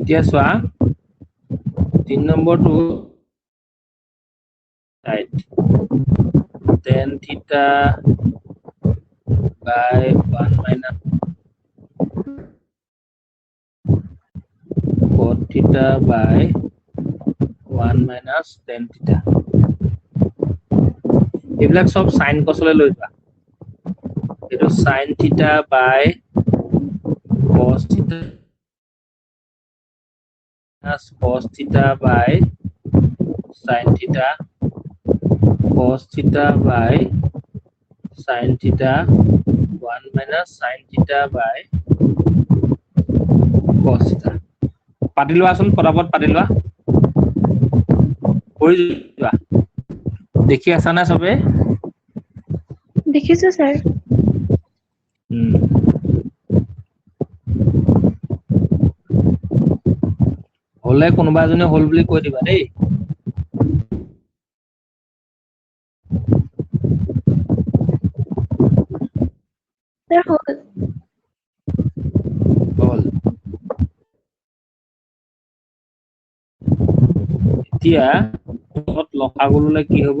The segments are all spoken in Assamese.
এতিয়া চোৱা 3 নম্বৰটো right tan theta by 1 minus cot theta by 1 minus tan theta এইবিলাক সব sin cos লৈ লোৱা এটো sin theta by cos theta plus cos theta by sin theta cos theta by sin theta 1 minus sin theta by cos theta পাতি লোৱাচোন পটাপট পাতি লোৱা কৰি যোৱা দেখি আছা না সবে দেখিছো স্যার হলে কোনোবা এজনে হল বুলি কৈ দিবা দেই স্যার হল হল এতিয়া কত লসাগুলে কি হ'ব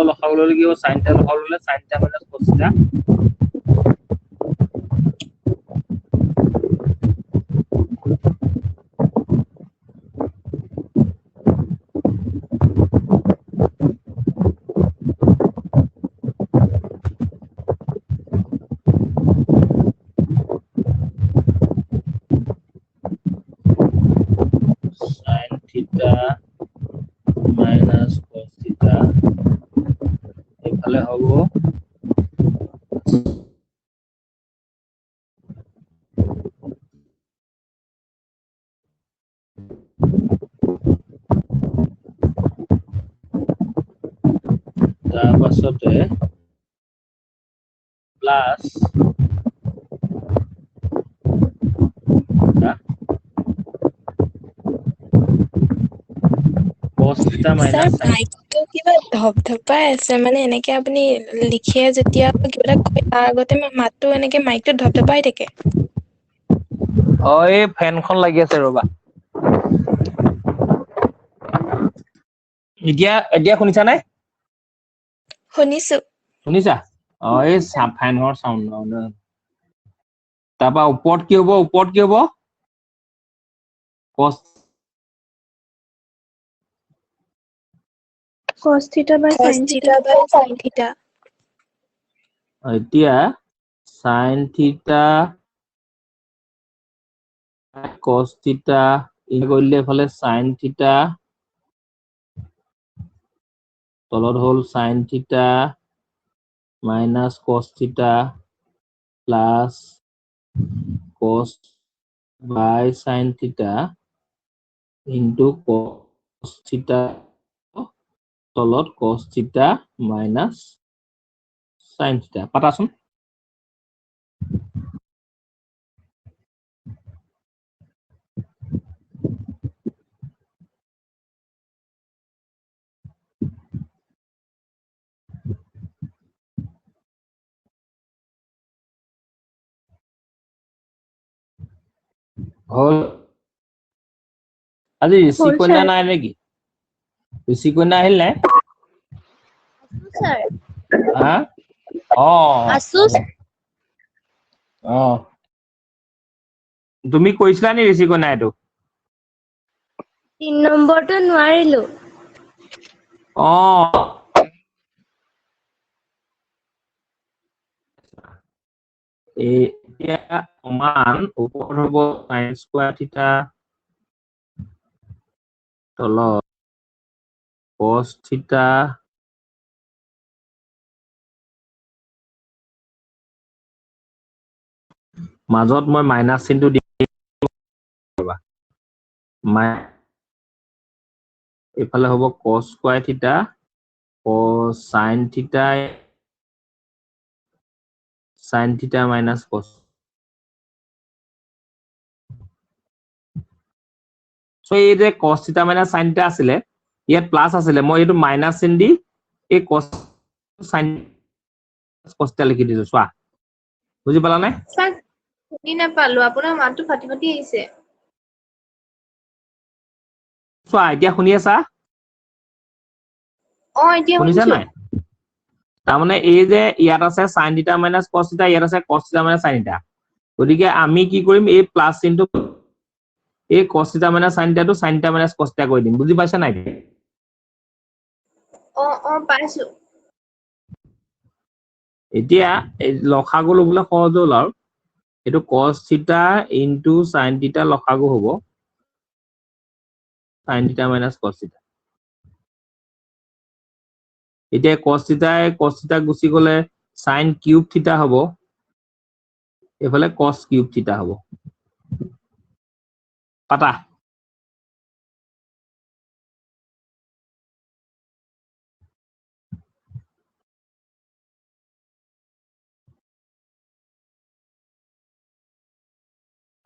লসাগুলে কি হ'ব sin theta লসাগুলে sin theta minus cos theta sin theta minus cos theta এফালে হ'ব তাৰ পাছতে plus cos theta minus sir sin মাইকটো কিবা ধপধপাই আছে মানে এনেকে আপুনি লিখে যেতিয়া কিবা কয় তাৰ আগতে মাতটো এনেকে মাইকটো ধপধপাই থাকে এই ফেনখন লাগি আছে ৰবা এতিয়া শুনিছা নাই শুনিছো শুনিছা এই ফেনৰ সাউন্ড তাৰপা ওপৰত কি হ'ব cos cos theta by cos sin theta theta by sin theta এতিয়া sin theta cos theta এই কৰিলে এফালে sin theta তলত হল sin theta minus cos theta plus cos by sin theta into cos theta তলত cos theta minus sin theta পাতাচোন হল আজি ঋষিকন্যা নাই নেকি ঋষিকন্যা আহিল নাই স্যার হা আসু তুমি কৈছিলা নি ঋষিকন্যা এইটো 3 নম্বৰটো নোৱাৰিলো এতিয়া সমান ওপৰত হ'ব sin square theta তলত cos theta মাজত মই মাইনাস চিনটো দি এফালে হ'ব cos square theta cos sin theta minus cos so এই যে cos theta minus sin theta আছিলে ইয়াত প্লাস আছিলে মই এইটো মাইনাস চিন দি এই cos sin cos theta লিখি দিছো চোৱা বুজি পালা নাই স্যাৰ শুনি নাপালো আপোনাৰ মাতটো ফাটি ফাটি আহিছে চোৱা এতিয়া শুনি আছা এতিয়া শুনিছা শুনিছো নাই তাৰমানে এই যে ইয়াত আছে sin θ minus cos θ ইয়াত আছে cos θ minus sin θ গতিকে আমি কি কৰিম এই প্লাস চিনটো এই cos θ minus sin θ টো sin θ minus cos θ কৰি দিম বুজি পাইছা নাই পাইছো এতিয়া এই লসাগু লবলৈ সহজ হ'ল আৰু এটো cos θ into sin θ লসাগু হ'ব sin θ minus cos θ এতিয়া cos θ গুচি গলে sin কিউব θ হ'ব এফালে cos কিউব θ হ'ব পাতা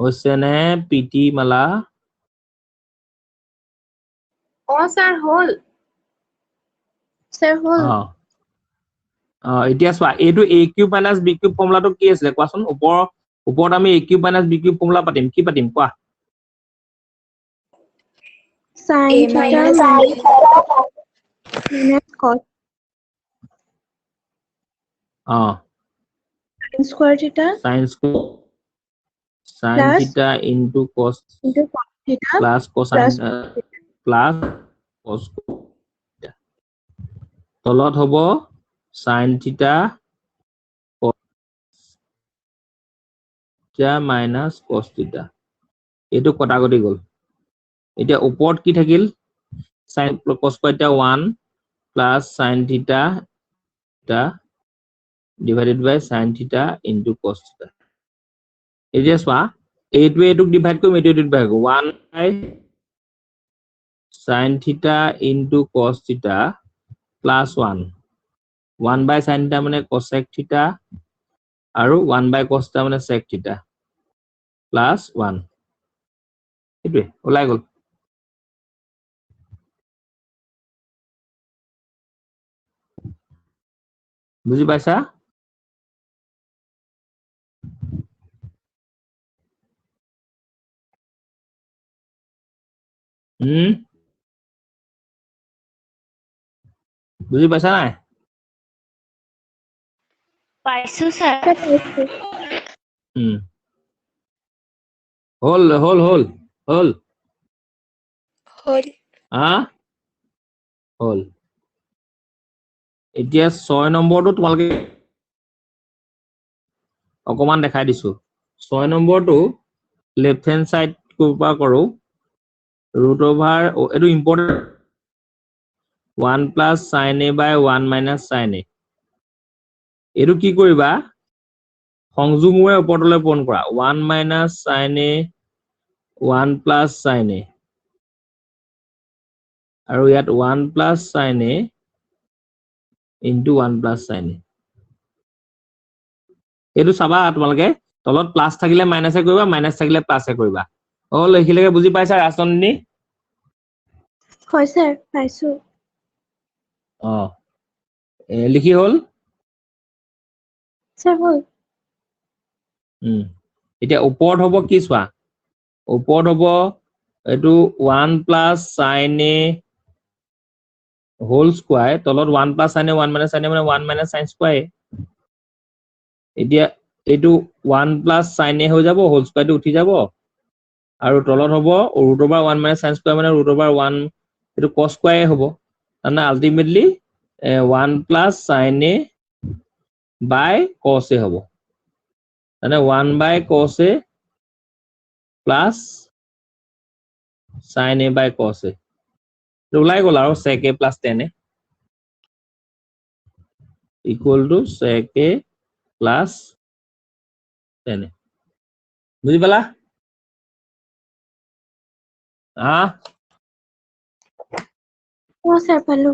হৈছে নে পিটি মালা স্যার হল স্যাৰ হ'ল এতিয়া চোৱা এইটো a cube minus b cube ফৰ্মুলাটো কি আছিলে কোৱাচোন ওপৰত আমি a cube minus b cube formula পাতিম কি পাতিম কোৱা sin A θ minus minus cos sin square θ sin Plus θ into cos into cos θ plus plus plus cos θ তলত হ'ব sin θ cos θ minus cos θ এইটো কটাকটি গ'ল এতিয়া ওপৰত কি থাকিল sin cos θ 1 plus sin θ divided by sin θ into cos θ এতিয়া চোৱা এইটোক ডিভাইড কৰিম এইটো ডিভাইড কৰিম 1 by sin θ into cos θ plus 1 by sin θ মানে cosec θ আৰু 1 by cos θ মানে sec θ plus 1 এইটোৱে ওলাই গ'ল বুজি পাইছা বুজি পাইছা নাই পাইছো স্যাৰ হল হল হল এতিয়া 6 নম্বৰটো তোমালোকে অকমান দেখাই দিছো 6 নম্বৰটো লেফট হ্যান্ড সাইড কোপা কৰো root over এটো important 1 plus sin a by 1 minus sin a এটো কি কৰিবা সংযোগমূৰে ওপৰলৈ পূৰণ কৰা 1 minus sin a 1 plus sin a আৰু ইয়াত 1 plus sin a into 1 plus sin a এটো চাবা তোমালোকে তলত প্লাস থাকিলে মাইনাসে কৰিবা মাইনাস থাকিলে প্লাসে কৰিবা হল এখিলৈকে বুজি পাইছা ৰাজনন্দিনী হয় স্যাৰ পাইছো লিখি হল স্যাৰ হ'ল এতিয়া ওপৰত হ'ব কি চোৱা ওপৰত হ'ব এটো 1 plus sin a whole square তলত 1 plus sin a 1 minus sin a মানে 1 minus sin square এতিয়া এটো 1 plus sin a হৈ যাব whole square টো উঠি যাব আৰু তলত হ'ব root over 1 minus sin square মানে root over 1 এটো cos square হ'ব মানে ultimately 1 plus sin a by cos a হ'ব মানে 1 by cos a plus sin a by cos a ওলাই গ'ল আৰু sec a plus tan a equal to sec a plus tan a বুজি পালা স্যাৰ পালো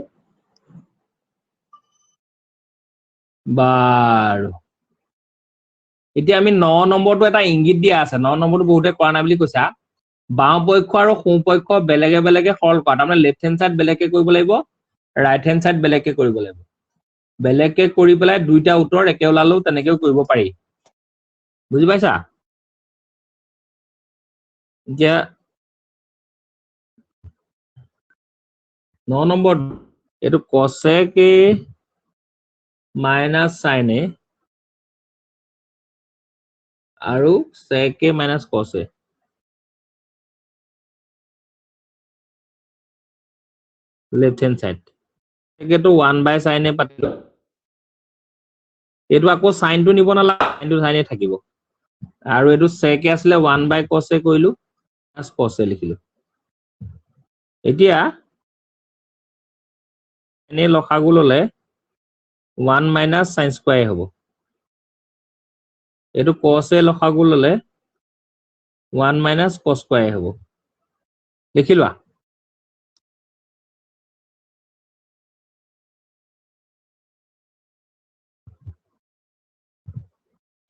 বাৰু এতিয়া আমি 9 নম্বৰটো এটা ইংগিত দিয়া আছে 9 নম্বৰটো বহুতে কৰা নাই বুলি কৈছা বাও পক্ষ আৰু সোঁ পক্ষ বেলেগে বেলেগে সৰল কৰা তাৰমানে লেফট হ্যান্ড সাইড বেলেগে কৰিব লাগিব ৰাইট হ্যান্ড সাইড বেলেগে কৰিব লাগিব বেলেগে কৰি পেলাই দুইটা উত্তৰ একে ওলালেও তেনেকেও কৰিব পাৰি বুজি পাইছা এতিয়া 9 নম্বৰ এইটো cosec a minus sin a আৰু sec a minus cos a left hand side এটো 1 by sin a পাতিব এইটো আকৌ sin টো নিব নালাগে sin টো sin a থাকিব আৰু এইটো sec a আছিলে 1 by cos a কৰিলো plus cos a লিখিলো এতিয়া এনে লসাগু ললে 1 minus sin square হ'ব এইটো cos a লসাগু ললে 1 minus cos square হ'ব লিখিলোৱা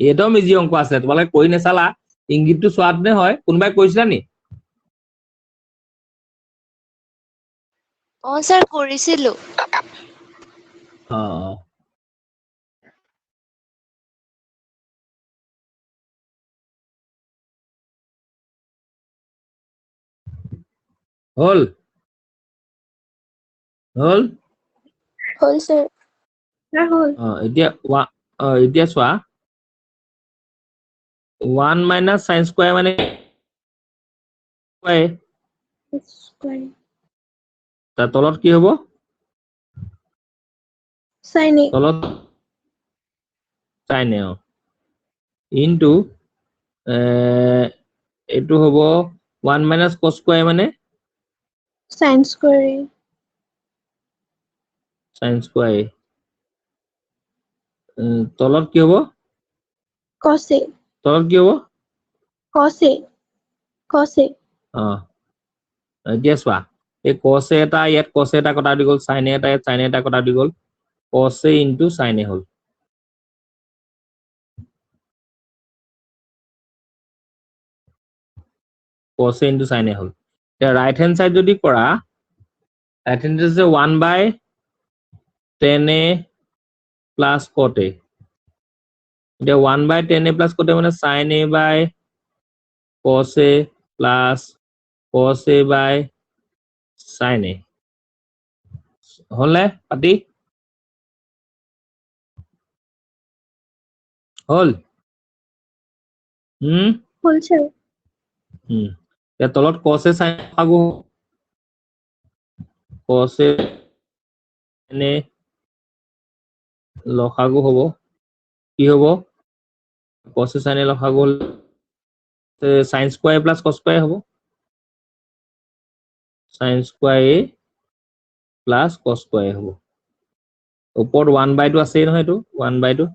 একদম ইজি অংক আছে তোমালোকে কৰি নেচালা ইংগিতটো সোৱাদনে হয় কোনবাই কৈছিলা নি স্যাৰ কৰিছিলো অ হল হল হ'ল স্যাৰ স্যাৰ হ'ল এতিয়া চোৱা 1 minus sin square মানে তাৰ তলত কি হ'ব sin a তলত sin a ইনটু এইটো হ'ব 1 minus cos square মানে sin square a sin square তলত কি হ'ব cos a তলত কি হ'ব cos a cos a এতিয়া চোৱা এই cos a এটা ইয়াত cos a এটা কটা দি গ'ল sin a এটা ইয়াত sin a এটা কটা দি গ'ল cos a into sin a হ'ল cos a into sin a হ'ল এতিয়া ৰাইট হেণ্ড সাইড যদি কৰা ৰাইট হেণ্ড আছে 1 by tan a plus cot a এতিয়া 1 by tan a plus cot a মানে sin a by cos a plus cos a by sin a হলে পাতি হল হ'ল স্যাৰ এতিয়া তলত cos a sin আগু cos a এনে লসাগু হ'ব কি হ'ব cos a sin a লসাগু sin square plus cos square হ'ব sin square a plus cos square হ'ব ওপৰত 1 by 2 আছে নহয় এটো 1 by 2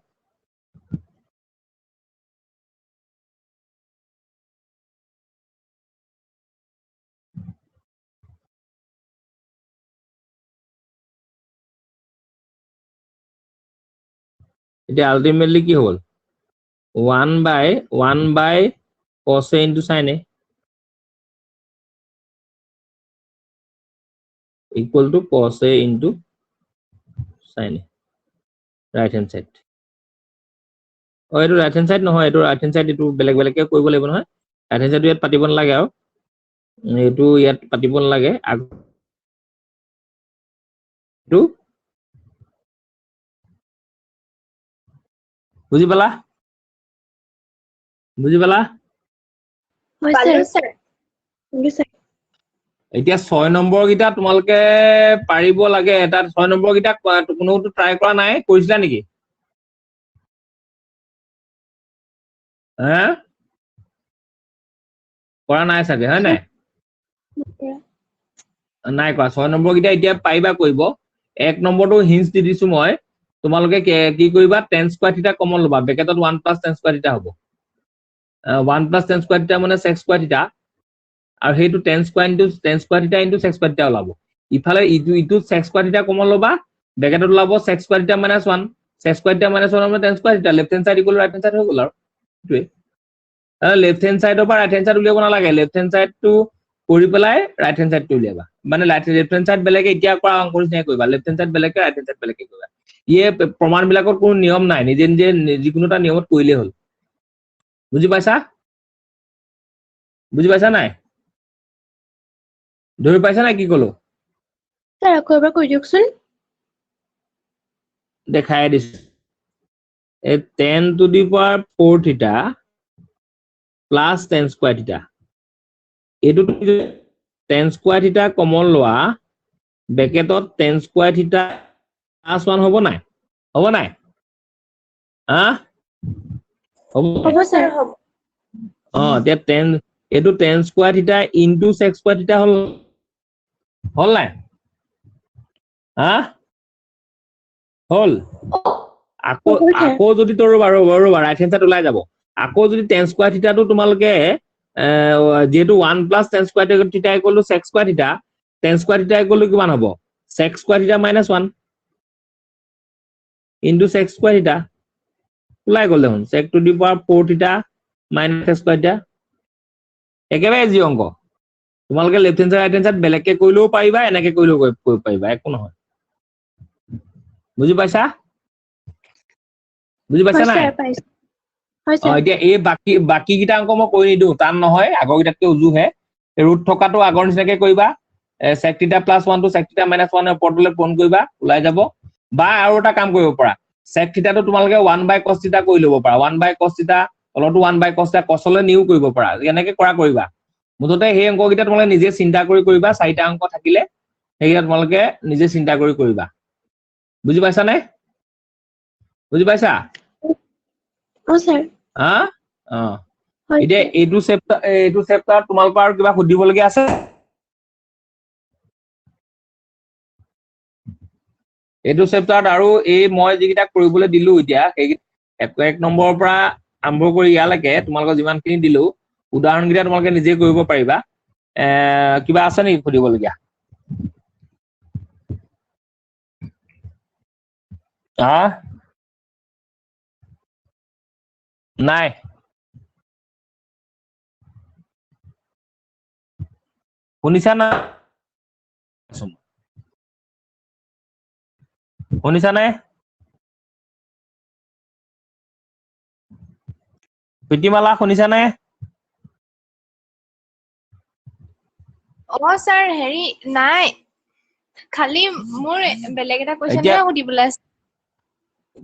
এতিয়া আলটিমেটলি কি হ'ল 1 by cos a into sin a equal to cos a into sin a right hand side এইটো right hand side নহয় এইটো right hand side এইটো বেলেগ বেলেগকে কৰিব লাগিব নহয় right hand side ইয়াত পাতিব নালাগে আৰু এইটো ইয়াত পাতিব নালাগে এইটো বুজি পালা হয় পালো স্যাৰ স্যাৰ এতিয়া 6 নম্বৰ গিটা তোমালোকে পাৰিব লাগে এটা 6 নম্বৰ গিটা কোনোটো ট্ৰাই কৰা নাই কৰিছিলা নেকি কৰা নাই চাগে হয় নাই নাই কৰা 6 নম্বৰ গিটা এতিয়া পাৰিবা কৰিব 1 নম্বৰটো হিন্টস দি দিছো মই তোমালোকে কি কৰিবা tan square theta কমন লবা ব্ৰেকেটত 1 plus tan square theta হ'ব 1 plus tan square theta মানে sec square theta আৰু হেতু tan square theta into sec square theta ওলাব ইফালে ইটো sec square theta কমন লবা ব্ৰেকেটত ওলাব sec square theta minus 1 sec square theta minus 1 মানে tan square theta left hand side equal right hand side হৈ গ'ল আৰু এটোৱে left hand side পৰা right hand side উলিয়াব নালাগে left hand side টো কৰি পেলাই right hand side টো উলিয়াবা মানে left hand side বেলেগে এতিয়া কৰা অংক নিচিনা কৰিবা left hand side বেলেগে right hand side বেলেগে কৰিবা ইয়ে প্ৰমাণ বিলাকৰ কোনো নিয়ম নাই নিজে নিজে যিকোনো এটা নিয়মত কৰিলে হ'ল বুজি পাইছা বুজি পাইছা নাই ধৰি পাইছা নাই কি কলো স্যাৰ আকৌ এবাৰ কৈ দিয়কচোন দেখাই দিছো এই 10 to the power 4 theta plus 10 square theta এইটো 10 square theta কমন লোৱা ব্ৰেকেটত 10 square theta plus 1 হ'ব নাই হা হ'ব হ'ব স্যাৰ হ'ব এতিয়া 10 এইটো 10 square theta into sec square theta হল নাই হা হল আকৌ হ'ব ছাৰ। আকৌ যদি তোৰ বাৰু ৰাইট হেণ্ড সাইড ওলাই যাব আকৌ যদি 10 স্কয়াৰ থিটাটো তোমালকে যেহেতু 1 plus 10 স্কয়াৰ থিটা ইকুয়াল টু sec স্কয়াৰ থিটা 10 স্কয়াৰ থিটা ইকুয়াল টু কিমান হ'ব sec স্কয়াৰ থিটা minus 1 into sec স্কয়াৰ থিটা ওলাই গ'ল দেখোন sec to the power 4 থিটা minus sec স্কয়াৰ থিটা একেবাৰে যি অংক তোমালকে left hand side right hand side বেলেগকে কৰিলেও পাৰিবা এনেকে কৰিলেও কৰিব পাৰিবা একো নহয় বুজি পাইছা হয় নাই স্যাৰ পাইছো হয় স্যাৰ এতিয়া এই বাকি কিটা অংক মই কৰি নিদিও টান নহয় আগৰ কিটাতকে উজুহে ৰুট থকাটো আগৰ নিচিনাকে কৰিবা sec থিটা + 1 to sec থিটা - 1 এৰ পৰটোলে ফোন কৰিবা ওলাই যাব বা আৰু এটা কাম কৰিব পাৰা sec থিটাটো তোমালকে 1/cos থিটা কৰি লব পাৰা 1/cos থিটা তলটো 1/cos থিটা cosলে নিউ কৰিব পাৰা এনেকে কৰিবা মুঠতে সেই অংক কিটা তোমালকে নিজে চিন্তা কৰি কৰিবা চাৰিটা অংক থাকিলে সেইকিটা তোমালকে নিজে চিন্তা কৰি কৰিবা বুজি পাইছা নে বুজি পাইছা অ স্যাৰ হা হয় এতিয়া এইটো চেপ্টাৰ তোমালোকৰ আৰু কিবা সুধিবলগীয়া আছে এইটো চেপ্টাৰত আৰু এই মই যিকিটা কৰিবলৈ দিলো এতিয়া সেই 1 নম্বৰৰ পৰা আৰম্ভ কৰি ইয়ালৈকে তোমালোকৰ যিমানখিনি দিলো উদাহৰণ কিটা তোমালোকে নিজে কৰিব পাৰিবা কিবা আছে নেকি সুধিবলগীয়া নাই শুনিছা না শুনিছানে প্ৰীতিমালা শুনিছানে স্যাৰ হেৰি নাই খালি মোৰ বেলেগ এটা এতিয়া কোৱেশ্চনহে সুধিবলৈ আছে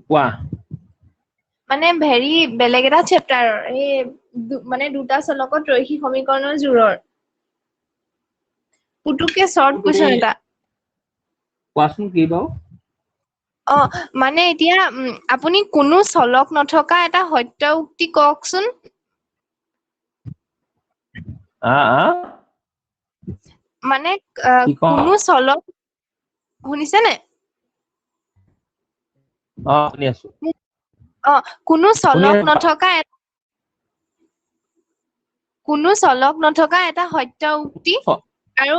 কোৱা মানে হেৰি বেলেগ এটা চেপ্টাৰৰ এই মানে দুটা চলকত ৰৈখিক সমীকৰণৰ জোৰৰ পুতুকে শৰ্ট তুমি কুৱেশ্চন এটা কোৱাচোন কি বাৰু মানে এতিয়া আপুনি কোনো চলক নথকা এটা সত্য উক্তি কওকচোন মানে কি কওঁ কোনো চলক শুনিছেনে শুনি আছো কোনো শুনি চলক আছো নথকা এটা সত্য উক্তি আৰু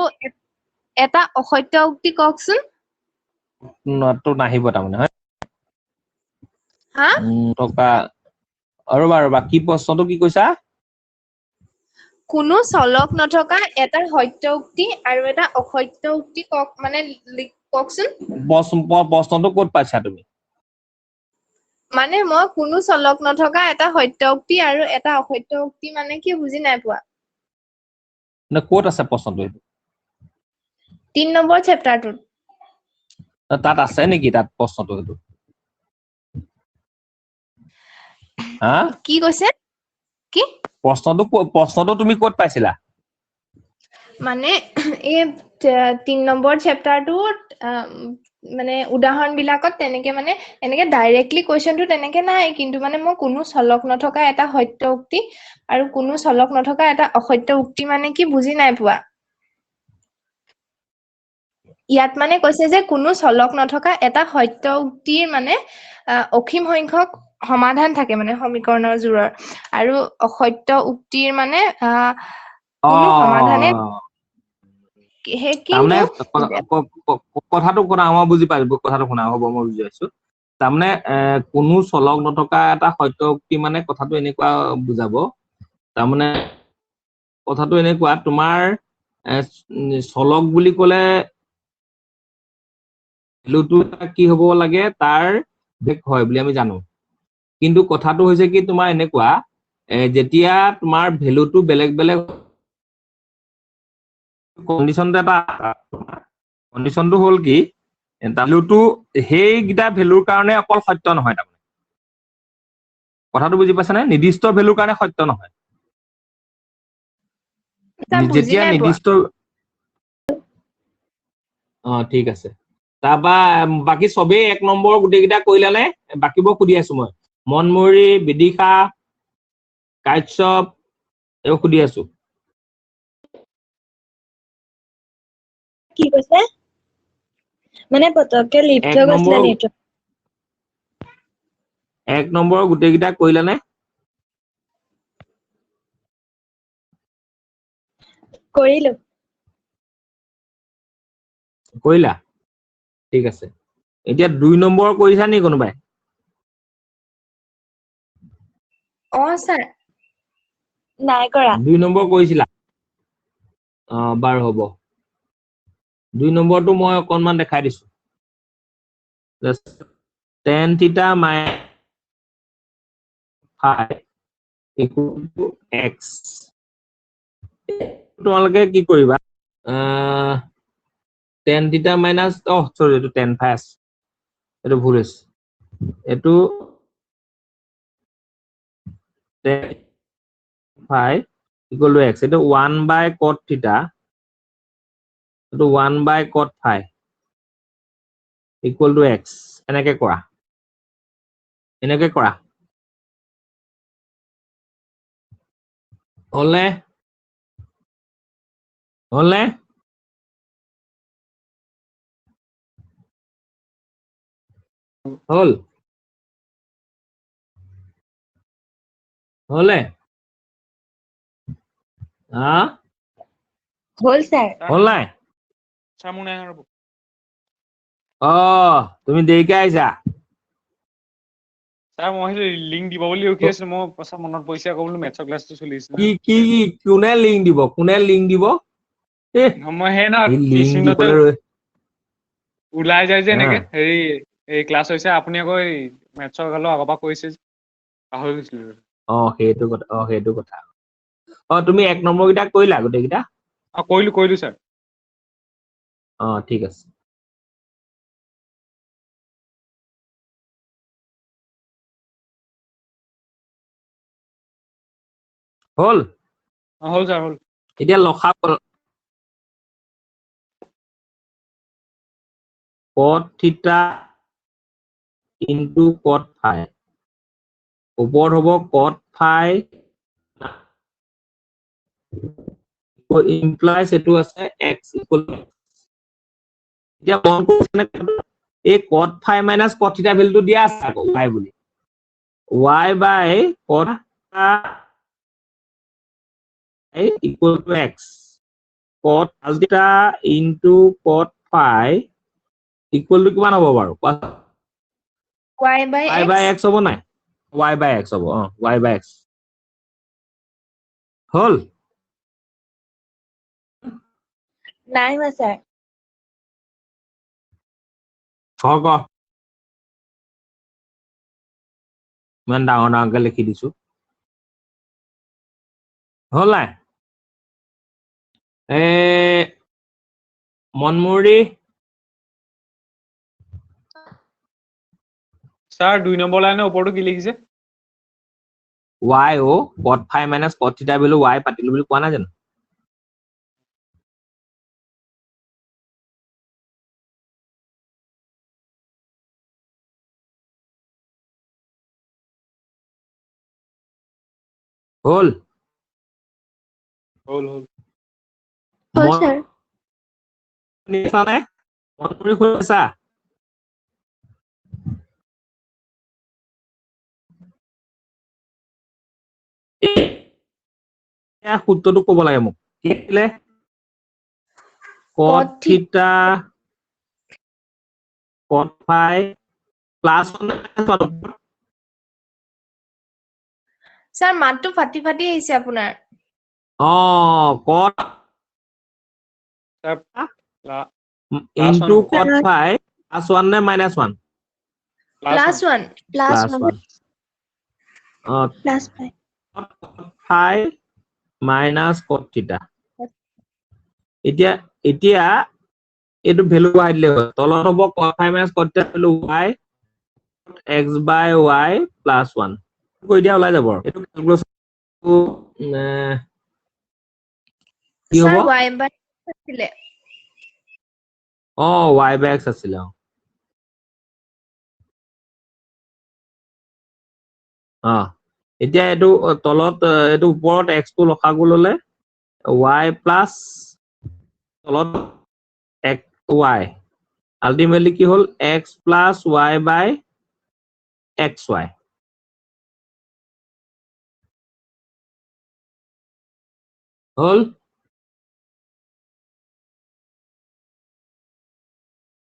এটা অসত্য উক্তি কওকচোন তো নাহিব তাৰমানে হয় হা টকা ৰবা কি প্ৰশ্নটো কি কৈছা কোনো চলক নথকা এটা সত্য উক্তি আৰু এটা অসত্য উক্তি কওকচোন প্ৰশ্নটো ক'ত পাইছা তুমি মানে মই কোনো চলক নথকা এটা সত্য উক্তি আৰু এটা অসত্য উক্তি মানে কি বুজি নাই পোৱা ক'ত আছে প্ৰশ্নটো 3 নম্বৰ চেপ্টাৰটোত তাত আছে নেকি তাত প্ৰশ্নটো এইটো হা কি কৈছে কি প্ৰশ্নটো তুমি ক'ত পাইছিলা মানে এই 3 নম্বৰ চেপ্টাৰটোত মানে উদাহৰণ বিলাকত তেনেকে মানে এনেকে ডাইৰেক্টলি কুৱেশ্যনটো তেনেকে নাই কিন্তু মানে মই কোনো চলক নথকা এটা সত্য উক্তি আৰু কোনো চলক নথকা এটা অসত্য উক্তি মানে কি বুজি নাই পোৱা ইয়াত মানে কৈছে যে কোনো চলক নথকা এটা সত্য উক্তিৰ মানে অসীম সংখ্যক সমাধান থাকে মানে সমীকৰণৰ জোৰৰ আৰু অসত্য উক্তিৰ মানে কোনো সমাধানে তাৰমানে কিন্তু কথাটো শুনা মই বুজি পাইছো কথাটো শুনা হ'ব মই বুজি পাইছো তাৰমানে কোনো চলক নথকা এটা সত্য উক্তি মানে কথাটো এনেকুৱা বুজাব তাৰমানে কথাটো এনেকুৱা তোমাৰ চলক বুলি ক'লে ভেলুটো কি হ'ব লাগে তাৰ বেক হয় বুলি আমি জানো কিন্তু কথাটো হৈছে কি তোমাৰ এনেকুৱা যেতিয়া তোমাৰ ভেলুটো বেলেগ বেলেগ কণ্ডিশ্যনটো এটা কণ্ডিশ্যনটো হ'ল কি ভ্যালুটো সেইকেইটা ভ্যালুৰ কাৰণে অকল সত্য নহয় তাৰমানে কথাটো বুজি পাইছানে নিৰ্দিষ্ট ভ্যালুৰ কাৰণে সত্য নহয় স্যাৰ বুজি যেতিয়া নাই পোৱা নিৰ্দিষ্ট ঠিক আছে তাৰপা বাকি সবেই 1 নম্বৰ গুটেকিটা কইলানে বাকিবোৰ খুদি আছো মই মনমৰি বিদিশা কাশ্যপ এও খুদি আছো কি কৈছে মানে পতককে লিপ্ত এক হৈ গৈছিলে নম্বৰ- নেটৱৰ্ক 1 নম্বৰ গুটেকিটা কইলানে কৰিলো কইলা ঠিক আছে এতিয়া 2 নম্বৰ কৰিছা নি কোনোবাই স্যাৰ নাই কৰা 2 নম্বৰ কৰিছিলা বাৰ হ'ব 2 নম্বৰটো মই অকনমান দেখাই দিছো tan theta minus 5 equal to x তোমালোকে কি কৰিবা tan theta minus sorry এটো tan phi আছে এটো ভুল আছে এটো tan phi equal to x এটো 1 by cot theta এটো 1 by cot phi equal to x এনেকে কৰা হলে হল হলে হ'ল স্যাৰ হল নাই সামনে আৰব তুমি দেৰিকে আহিছা স্যাৰ মই লিংক দিব বুলি ৰখি আছো মই পছা মনত পৰিছে আকৌ বোলো মেথছৰ ক্লাছটো চলি আছে কি কোনে লিংক দিব মই হে না এই 30 লিংক মিনিটতে দিবলৈ ওলাই যায় যে এনেকে হা। হেৰি এই ক্লাছ হৈছে আপুনি আকৌ এই মেথছৰ গালো আগৰ পৰা কৈছে যে পাহৰি গৈছিলো সেইটো কথা তুমি 1 নম্বৰ কিটা কৰিলা গোটেইকিটা কৰিলো স্যাৰ ঠিক আছে হল হ'ল স্যাৰ হ'ল এতিয়া লখা cot theta into cot phi ওপৰত হ'ব cot phi implies এটো আছে x equal to এতিয়া মন কৰিছনে এই cot phi minus cot theta ভ্যালুটো দিয়া আছে আকৌ y বুলি y by cot theta equal to x cot theta into cot phi equal to কিমান হ'ব বাৰু y by y by x হ'ব নাই y by x হ'ব y by x হল নাই হোৱা স্যাৰ ক ইমান ডাঙৰকে লিখি দিছো হল নাই মনমুৰি স্যাৰ 2 নম্বৰ লাইনৰ ওপৰটো কি লিখিছে y cot phi minus cot theta value y পাতিলো বুলি কোৱা নাই জানো হল হ'ল হ'ল স্যাৰ শুনিছা নে মনমুৰি শুনিছা সূত্ৰটো ক'ব লাগে মোক কি আছিলে cot theta cot phi plus 1 sir মাতটো ফাটি ফাটি আহিছে আপোনাৰ cot sir into one. cot phi plus 1 নে minus 1 +1 plus plus 1 plus 5 phi minus cot theta এতিয়া এতিয়া এইটো ভ্যালু বহাই দিলে হয় তলত হ'ব cos phi minus cos theta value y x by y plus 1 কৈ দিয়া ওলাই যাব আৰু এইটো ক্যালকুলেশন কি হ'ব স্যাৰ y বাই আছিলে y by x আছিল এতিয়া এইটো তলত এইটো ওপৰত x টো লখাগু ললে y plus তলত x y আলটিমেটলি কি হল x plus y by xy হল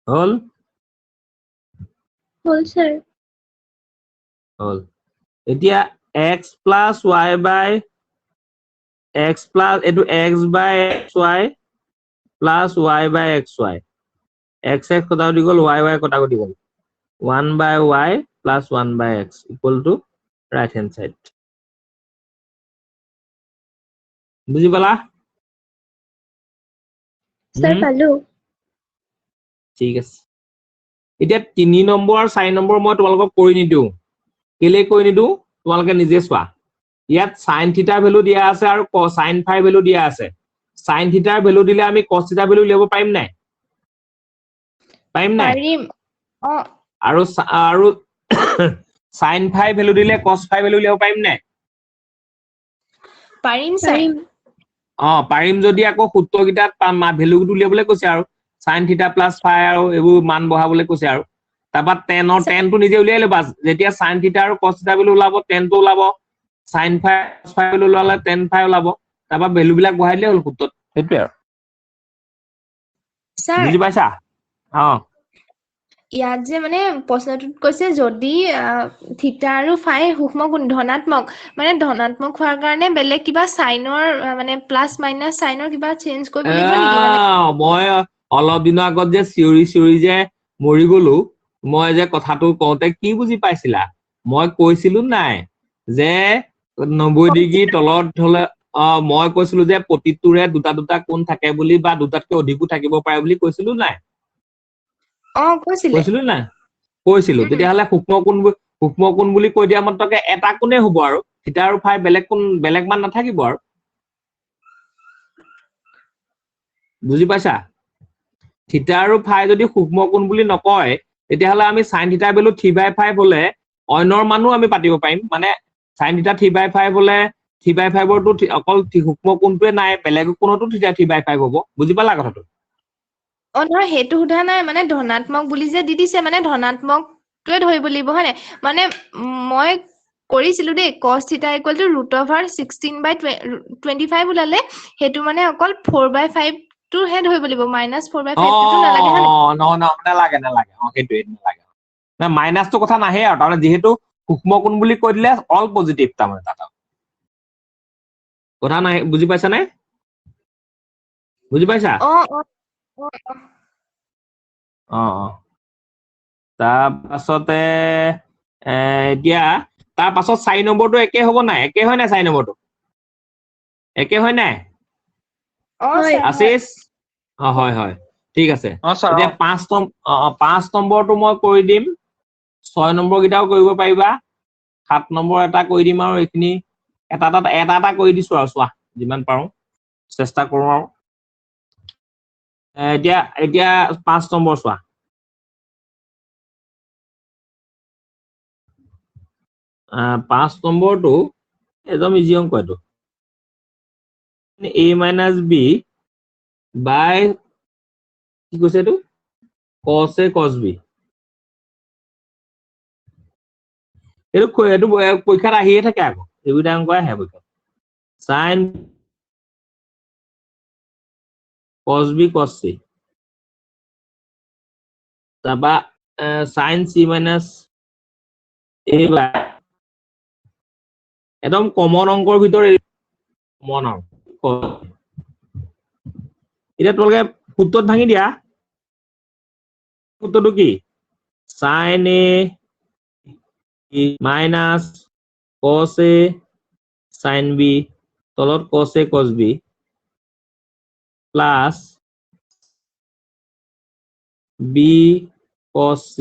হল হ'ল স্যাৰ হল এতিয়া x plus y by x plus এইটো x by xy plus y by xy x x কটা দি গল y y কটা দি গল 1 by y plus 1 by x equal to right hand side বুজি পালা স্যাৰ পালো ঠিক আছে এতিয়া 3 নম্বৰ আৰু 4 নম্বৰ মই তোমালোকক কৰি নিদিও কেলে কৰি নিদিও তোমালোকে নিজে চোৱা ইয়াত sin থিটা ভ্যালু দিয়া আছে আৰু sin phi ভ্যালু দিয়া আছে sin থিটাৰ ভ্যালু দিলে আমি cos থিটা ভ্যালু উলিয়াব পাৰিম নাই পাৰিম নাই পাৰিম আৰু sin phi ভ্যালু দিলে cos phi ভ্যালু উলিয়াব পাৰিম নাই পাৰিম স্যাৰ পাৰিম পাৰিম যদি আকৌ সূত্ৰকিটাত ভ্যালুটো উলিয়াবলৈ কৈছে আৰু sin থিটা প্লাস phi আৰু এইবোৰ মান বহাবলৈ কৈছে আৰু তাপা tan টো নিজে উলিয়াই লবা যেতিয়া sin থিটা আৰু cos থিটা ভ্যালু ওলাব tan টো ওলাব sin phi cos phi value ওলালে tan phi ওলাব তাপা ভ্যালু বিলাক বহাই দিলে হল সূত্ৰত সেইটোৱে আৰু স্যাৰ বুজি পাইছা ইয়াত যে মানে প্ৰশ্নটোত কৈছে যদি থিটা আৰু ফাই সূক্ষ্ম কোণ ধনাত্মক মানে ধনাত্মক হোৱাৰ কাৰণে বেলেগ কিবা সাইনৰ মানে প্লাস মাইনাস সাইনৰ কিবা চেঞ্জ কৰিব লাগিব নেকি মানে মই অলপ দিনৰ আগত যে চিঞৰি যে মৰি গলো মই যে কথাটো কওঁতে কি বুজি পাইছিলা মই কৈছিলো নাই যে 90 ডিগ্ৰী তলত হলে মই কৈছিলো যে প্ৰতিটোৰে দুটা দুটা কোণ থাকে বুলি বা দুটাতকৈ অধিকো থাকিব পাৰে বুলি কৈছিলো নাই কৈছিলে কৈছিলো নাই কৈছিলো তেতিয়াহলে সূক্ষ্ম কোণ বুলি কৈ দিয়া মাত্ৰকে এটা কোণে হ'ব আৰু থিটা আৰু ফাই বেলেগ মান নাথাকিব আৰু বুজি পাইছা থিটা আৰু ফাই যদি সূক্ষ্ম কোণ বুলি নকয় তেতিয়াহলে আমি sin থিটা ভ্যালু 3/5 হলে অন্যৰ মানো আমি পাতিব পাৰিম মানে sin থিটা 3/5 হলে 3/5 ৰ তো অকল সূক্ষ্ম কোণটোৱে নাই বেলেগ কোণতো থিটা 3/5 হ'ব বুজি পালা কথাটো নহয় সেইটো সোধা নাই মানে ধনাত্মক বুলি যে দি দিছে মানে ধনাত্মকটোৱে ধৰিব লাগিব হয় নাই মানে মই কৰিছিলো দেই cos থিটা = √16/25 ওলালে সেইটো মানে অকল 4/5 টোহে ধৰিব লাগিব -4/5 টোতো নালাগে হয় নাই নালাগে সেইটোৱে নালাগে না মাইনাসটো কথা নাহে আৰু তাৰমানে যেহেতু সূক্ষ্ম কোণ বুলি কৈ দিলে অল পজিটিভ তাৰমানে তাত কথা নাই বুজি পাইছা নে বুজি পাইছা তাৰ পাছতে এতিয়া তাৰ পাছত 4 নম্বৰটো একে হ'ব নাই একে হয় নাই 4 নম্বৰটো একে হয় নাই আশিস হয় হয় ঠিক আছে স্যাৰ এতিয়া 5 নম্বৰটো মই কৰি দিম 6 নম্বৰ কিটাও কৰিব পাৰিবা 7 নম্বৰ এটা কৰি দিম আৰু এইখিনি এটা কৰি দিছো আৰু চোৱা যিমান পাৰো চেষ্টা কৰো আৰু এতিয়া 5 নম্বৰ চোৱা 5 নম্বৰটো একদম ইজি অংক এইটো a - b বাই কি কৈছে এইটো cos a cos b এইটো পৰীক্ষাত আহিয়ে থাকে আকৌ এইবিলাক অংক আহে পৰীক্ষাত sin cos b cos c তাৰপা sin c - a বাই একদম কমন অংকৰ ভিতৰত কমন অংক এতিয়া তোমালোকে সূত্ৰত ভাঙি দিয়া সূত্ৰটো কি sin a minus cos a sin b তলত cos a cos b plus b cos c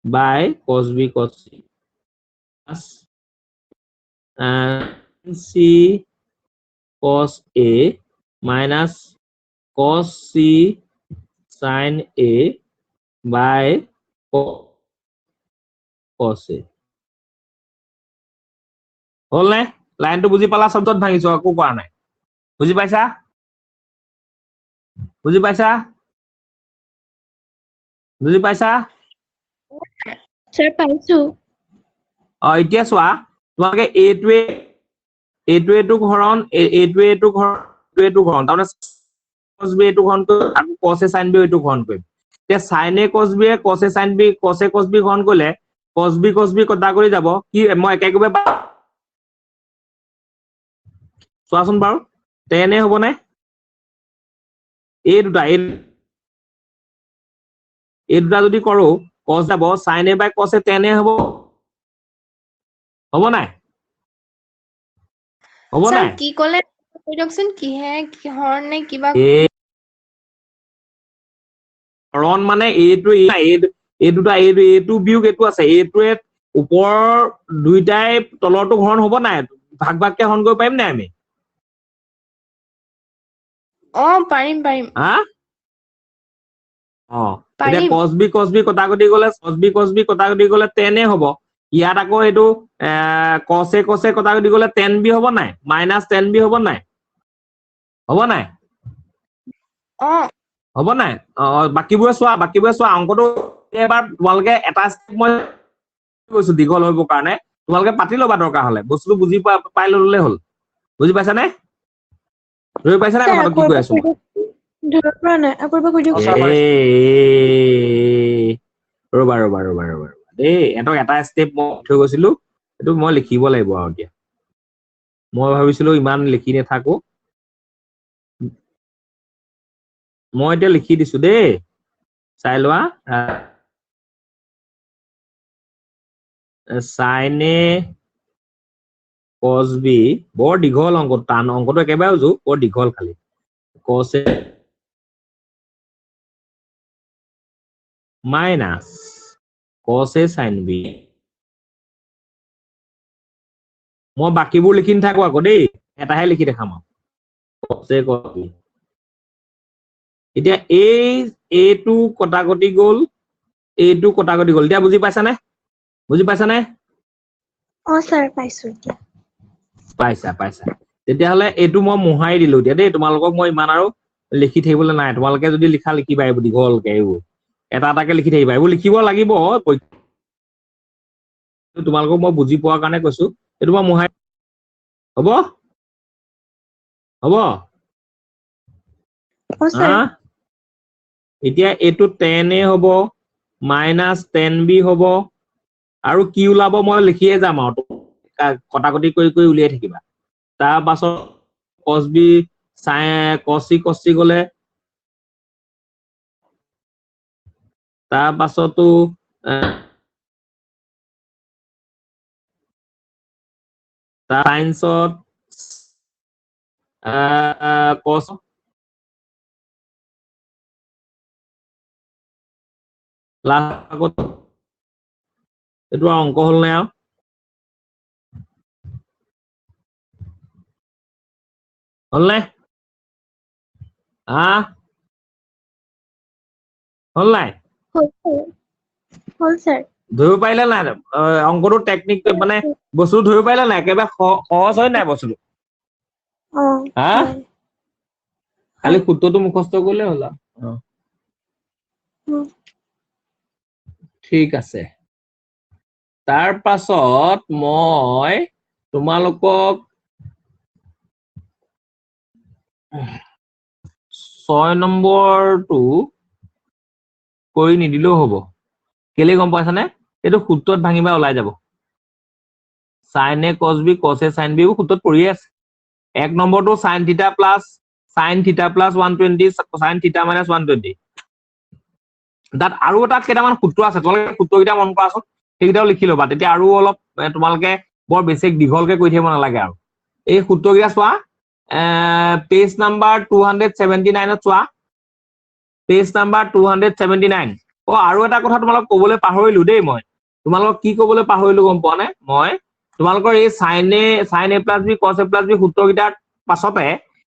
by cos b cos c plus c cos a minus cos c sin a by cos a হল নে লাইনটো বুজি পালা শব্দত ভাঙিছো আকো কৰা নাই বুজি পাইছা বুজি পাইছা বুজি পাইছা স্যাৰ পাইছো এতিয়া চোৱা তোমালোকে এইটো ঘৰণ এইটো ঘৰণ তাৰমানে cos b এইটো ঘৰণ কৰি আৰু cos a sin b এইটো ঘৰণ কৰিম এতিয়া sin a cos b cos a sin b cos a cos b ঘৰণ কৰিলে cos b কটা কৰি যাব কি মই একেকোবে চোৱাচোন বাৰু tan a হ'ব নে এই দুটা যদি কৰো cos যাব sin a by cos a tan a হ'ব নাই হ'ব স্যার নাই কি কলে কৈ দিয়কচোন কিহে কিহৰ নে কিবা কাৰণ মানে এইটো এই দুটা এইটো বিয়োগ এইটো আছে এইটোৱে ওপৰৰ দুইটাই তলৰটো ঘৰণ হ'ব নাই ভাগ ভাগকে হৰণ কৰিব পাৰিম নাই আমি পাৰিম হা এতিয়া পাৰিম। cos b কটাকটি গলে tan a হ'ব ইয়াত আকৌ এইটো cos a কটাকটি গলে tan b হ'ব নাই মাইনাছ tan b হ'ব নাই হ'ব নাই হ'ব নাই বাকিবোৰে চোৱা অংকটো এবাৰ তোমালোকে এটা ষ্টেপ মই কৈছো দীঘল হ'ব কাৰণে তোমালোকে পাতি ল'বা দৰকাৰ হলে বস্তুটো বুজি পাই ল'লে হ'ল বুজি পাইছা নে ধৰি পাইছা নে কথাটো কি কৈ আছো ধৰিব পৰা নাই আকৌ এবাৰ কৈ দিয়ক ৰবা দেই এটক এটা ষ্টেপ মই থৈ গৈছিলো এইটো মই লিখিব লাগিব আৰু এতিয়া মই ভাবিছিলো ইমান লিখি নাথাকো মই এতিয়া লিখি দিছো দেই চাই লোৱা sin a cos b বৰ দীঘল অংক টান অংকটো একেবাৰে উজু বৰ দীঘল খালি cos a minus cos a sin b মই বাকিবোৰ লিখি নাথাকো আকৌ দেই এটাহে লিখি দেখাম আৰু cos a cos b এতিয়া এইটো কটাকটি গ'ল এইটো কটাকটি গ'ল এতিয়া বুজি পাইছানে স্যার পাইছো এতিয়া পাইছা তেতিয়াহ'লে এইটো মই মোহাৰি দিলো এতিয়া দেই তোমালোকক মই ইমান আৰু লিখি থাকিবলৈ নাই তোমালোকে যদি লিখা লিখিবা এইবোৰ দীঘলকে এইবোৰ এটা এটাকে লিখি থাকিবা এইবোৰ লিখিব লাগিব তোমালোকক মই বুজি পোৱাৰ কাৰণে কৈছো এইটো মই মোহাৰি হ'ব স্যার এতিয়া এইটো tan a হ'ব মাইনাছ tan b হ'ব আৰু কি ওলাব মই লিখিয়ে যাম আৰু কটাকটি কৰি উলিয়াই থাকিবা তাৰ পাছত cos b cos c গলে তাৰ পাছতো সাইন্সত cos আগত এইটো অংক হল নাই আৰু হল নাই হল নাই হল স্যাৰ ধৰিব পাৰিলে নাই অংকটো টেকনিক মানে বস্তুটো ধৰিব পাৰিলে নাই একেবাৰে সহজ হয় নাই বস্তুটো খালি সূত্ৰটো মুখস্থ কৰিলে হ'ল আৰু ঠিক আছে তাৰ পাছত মই তোমালোকক 6 নম্বৰটো কৰি নিদিলেও হ'ব কেলে গম পাইছানে এইটো সূত্ৰত ভাঙিবা ওলাই যাব sin a cos b cos a sin b সূত্ৰত পৰিয়ে আছে এক নম্বৰটো sin θ plus 120 sin θ minus 120 তাত আৰু এটা কেইটামান সূত্ৰ আছে তোমালোকে সূত্ৰকেইটা মন কৰাচোন সেইকেইটাও লিখি ল'বা তেতিয়া আৰু অলপ তোমালোকে বৰ বেছিক দীঘলকে কৈ থাকিব নালাগে আৰু এই সূত্ৰকেইটা চোৱা পেজ নাম্বাৰ 279 ত চোৱা পেজ নাম্বাৰ 279 আৰু এটা কথা তোমালোক ক'বলৈ পাহৰিলো দেই মই তোমালোক কি ক'বলৈ পাহৰিলো গম পোৱা নে মই তোমালোকৰ এই sin a plus b cos a plus b সূত্ৰকেইটাৰ পাছতে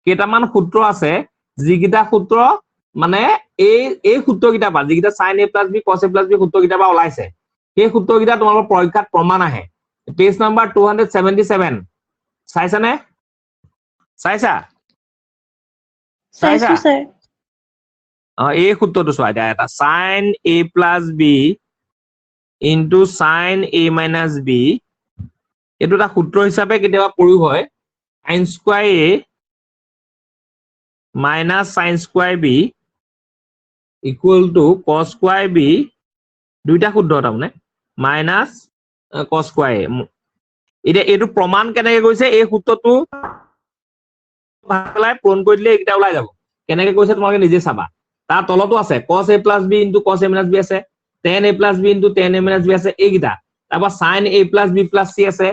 কেইটামান সূত্ৰ আছে যিকেইটা সূত্ৰ মানে এই সূত্ৰকেইটা বা যিকেইটা sin a plus b cos a plus b সূত্ৰকেইটা বা ওলাইছে সেই সূত্ৰকেইটা তোমালোকৰ পৰীক্ষাত প্ৰমাণ আহে পেজ নাম্বাৰ 277 চাইছানে চাইছা চাইছো স্যাৰ এই সূত্ৰটো চোৱা এটা sin a plus b into sin a minus b এইটো এটা সূত্ৰ হিচাপে কেতিয়াবা প্ৰয়োগ হয় sin square a minus sin square b equal to cos square b দুইটা সূত্ৰ তাৰমানে minus cos square a এতিয়া এইটো প্ৰমাণ কেনেকৈ গৈছে এই সূত্ৰটো ভাগলাই পূৰণ কৰি দিলে এইটা ওলাই যাব কেনেকৈ কৈছে তোমালোকে নিজে চাবা তাৰ তলতো আছে cos a plus b into cos a minus b আছে tan a plus b into tan a minus b আছে এইকেইটা তাৰপৰা sin a plus b plus c আছে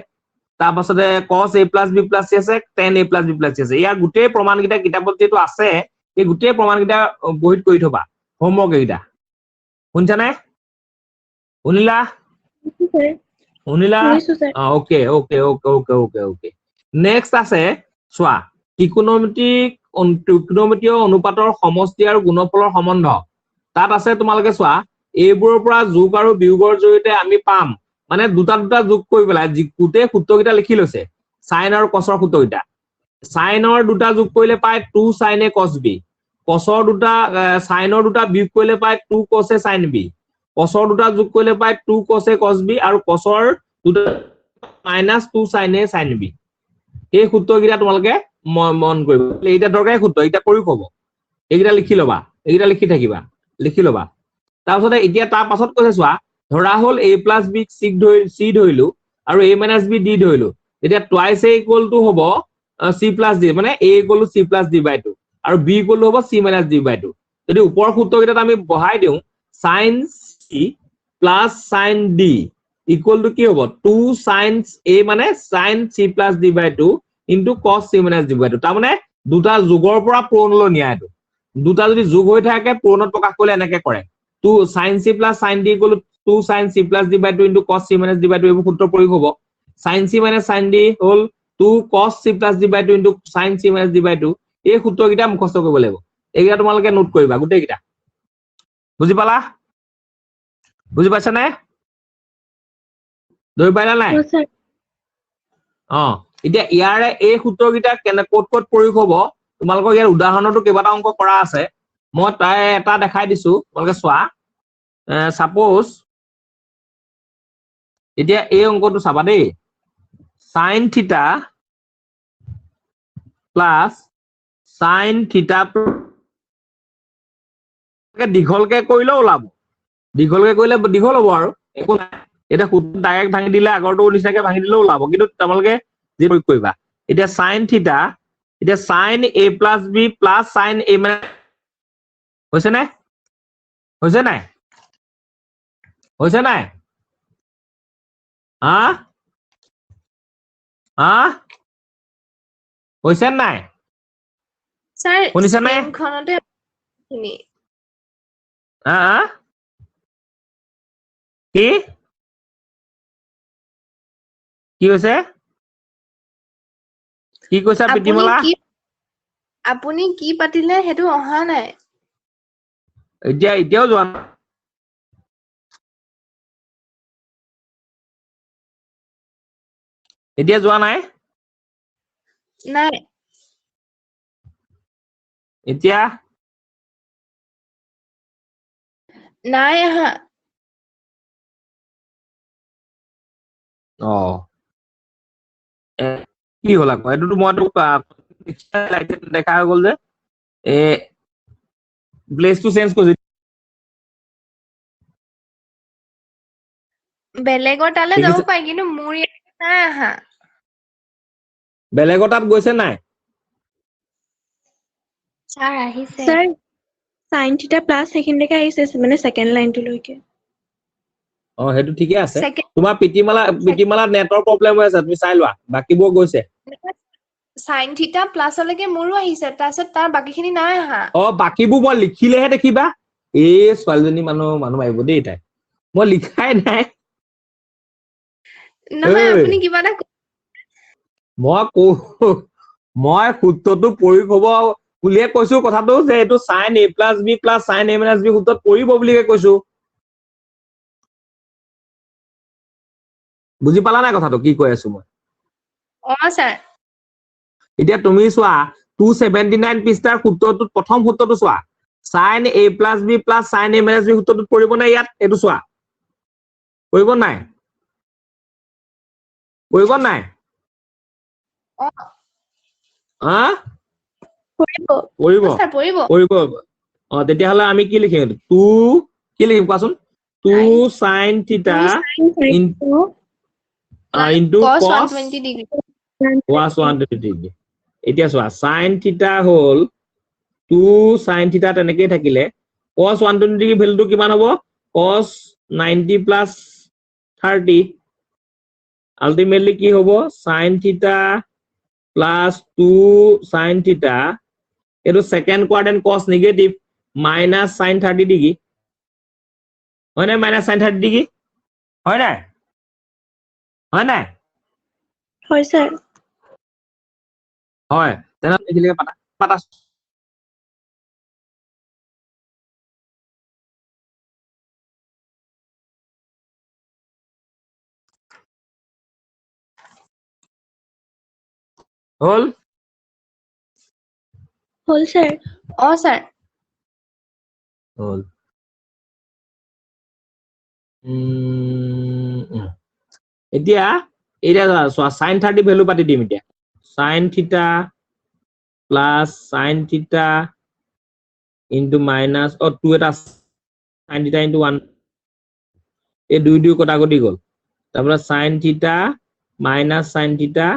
তাৰপাছতে cos a plus b plus c আছে tan a plus b plus c আছে ইয়াৰ গোটেই প্ৰমাণকেইটা কিতাপত যেটো আছে এই গোটেই প্ৰমাণকেইটা বহিত কৰি থবা হোমৱৰ্ক এইটা শুনছানে শুনিলা শুনিলা শুনিছো sir okay okay okay okay okay okay next আছে চোৱা ত্ৰিকোণমিতীয় অনুপাতৰ সমষ্টি আৰু গুণফলৰ সম্বন্ধ তাত আছে তোমালোকে চোৱা এইবোৰৰ পৰা যোগ আৰু বিয়োগৰ জৰিয়তে আমি পাম মানে দুটা যোগ কৰি পেলাই গোটেই সূত্ৰকেইটা লিখি লৈছে sin আৰু cosৰ সূত্ৰকেইটা sinৰ দুটা যোগ কৰিলে পায় 2 sin a cos b cosৰ দুটা sinৰ দুটা বিয়োগ কৰিলে পায় 2 cos a sin b cosৰ দুটা যোগ কৰিলে পায় 2 cos a cos b আৰু cosৰ দুটা -2 sin a sin b এই সূত্ৰকেইটা তোমালোকে মন কৰিব এইটা দৰকাৰী সূত্ৰ এটা কৰি ক'ব এইকেইটা লিখি ল'বা এইকেইটা লিখি থাকিবা লিখি ল'বা তাৰপিছত এতিয়া তাৰ পাছত কৈছে চোৱা ধৰা হল a plus b c ধৰিলো আৰু a minus b d ধৰিলো এতিয়া twice a equal to হ'ব c plus d মানে a equal to c plus d by 2 আৰু b equal to হ'ব c minus d by 2 যদি ওপৰৰ সূত্ৰকেইটাত আমি বহাই দিওঁ sin c plus sin d equal to কি হ'ব 2 sin a মানে sin c plus d by 2 into cos c minus d by 2 তাৰ মানে দুটা যোগৰ পৰা পূৰণলৈ নিয়া এইটো দুটা যদি যোগ হৈ থাকে পূৰণত প্ৰকাশ কৰিলে এনেকৈ কৰে 2 sin c plus sin d equal to 2 sin c plus d by 2 into cos c minus d by 2 এইবোৰ সূত্ৰ প্ৰয়োগ হ'ব sin c minus sin d হ'ল 2 cos c plus d by 2 into sin c minus d by 2 এই সূত্ৰকেইটা মুখস্থ কৰিব লাগিব এইকেইটা তোমালোকে নোট কৰিবা গোটেইকেইটা বুজি পালা বুজি পাইছা নে ধৰি পাইলা নাই স্যাৰ এতিয়া ইয়াৰে এই সূত্ৰকেইটা ক'ত প্ৰয়োগ হ'ব তোমালোকৰ ইয়াৰ উদাহৰণটো কেইবাটা অংক কৰা আছে মই তাই এটা দেখাই দিছো তোমালোকে চোৱা সাপোজ এতিয়া এই অংকটো চাবা দেই sin theta plus sin theta দীঘলকে কৰিলেও ওলাব দীঘলকে কৰিলে দীঘল হ'ব আৰু একো নাই এটা সূত্ৰ ডাইৰেক্ট ভাঙি দিলে আগৰটো নিচিনাকে ভাঙি দিলেও ওলাব কিন্তু তোমালোকে যি প্ৰয়োগ কৰিবা এতিয়া sin theta এতিয়া sin a plus b plus sin a মানে হৈছে নাই হৈছে নাই হৈছে নাই হৈছে নাই স্যাৰ শুনিছা নে? স্ক্ৰীনখনতে আপুনি কি কি হৈছে কি কৈছা প্ৰীতিমলা আপুনি কি পাতিলে সেইটো অহা নাই এতিয়াও যোৱা নাই এতিয়া যোৱা নাই নাই এতিয়া নাই আহা কি হ'ল আকৌ এইটোতো মই তোক দেখা হৈ গ'ল যে প্লেচটো চেঞ্জ কৰিছো বেলেগৰ তালে যাব পাই কিন্তু মোৰ ইয়াত নাই আহা বেলেগৰ তাত গৈছে নাই স্যাৰ আহিছে স্যাৰ sin theta plus সেইখিনিলৈকে আহিছে মানে সেকেন্ড লাইনটোলৈকে সেইটো ঠিকে আছে Second- তোমাৰ প্ৰীতিমালা নেটৰ প্ৰব্লেম হৈ আছে তুমি চাই লোৱা বাকীবোৰ গৈছে সাইন থিটা প্লাছলৈকে মোৰো আহিছে তাৰপিছত তাৰ বাকীখিনি নাই আহা বাকীবোৰ মই লিখিলেহে দেখিবা এই ছোৱালীজনী মানুহ মাৰিব দেই তাই মই লিখাই নাই নহয় ঐ। আপুনি কিবা এটা মই সূত্ৰটো প্ৰয়োগ হব বুলিয়ে কৈছো কথাটো যে এইটো sin a plus b plus sin a minus b সূত্ৰত পৰিব বুলিয়ে কৈছো বুজি পালা নাই কথাটো কি কৈ আছো মই ছাৰ এতিয়া তুমি চোৱা 279 পৃষ্ঠাৰ সূত্ৰটোত প্ৰথম সূত্ৰটো চোৱা sin a plus b plus sin a minus b সূত্ৰটোত পৰিব নাই ইয়াত এইটো চোৱা পৰিব নাই পৰিব ছাৰ পৰিব তেতিয়াহ'লে আমি কি লিখিম 2 কি লিখিম কোৱাচোন 2 sin theta into cos cos 120 degree cos 120 degree এতিয়া চোৱা sin theta হ'ল 2 sin theta তেনেকেই থাকিলে cos 120 degree ভ্যালুটো কিমান হ'ব cos 90 plus 30 ultimately কি হ'ব sin theta plus 2 sin theta এইটো second quadrant cos negative minus sin 30 degree হয় নাই minus sin 30 degree হয় নাই হয় স্যাৰ হয় তেনেহ'লে এইখিনিকে পাতা হ'ল স্যাৰ ছাৰ হ'ল এতিয়া চোৱা sin 30 ভ্যালু পাতি দিম এতিয়া sin theta plus sin theta into minus 2 এটা sin theta into 1 এই দুই কটাকটি গ'ল তাৰপৰা sin theta minus sin theta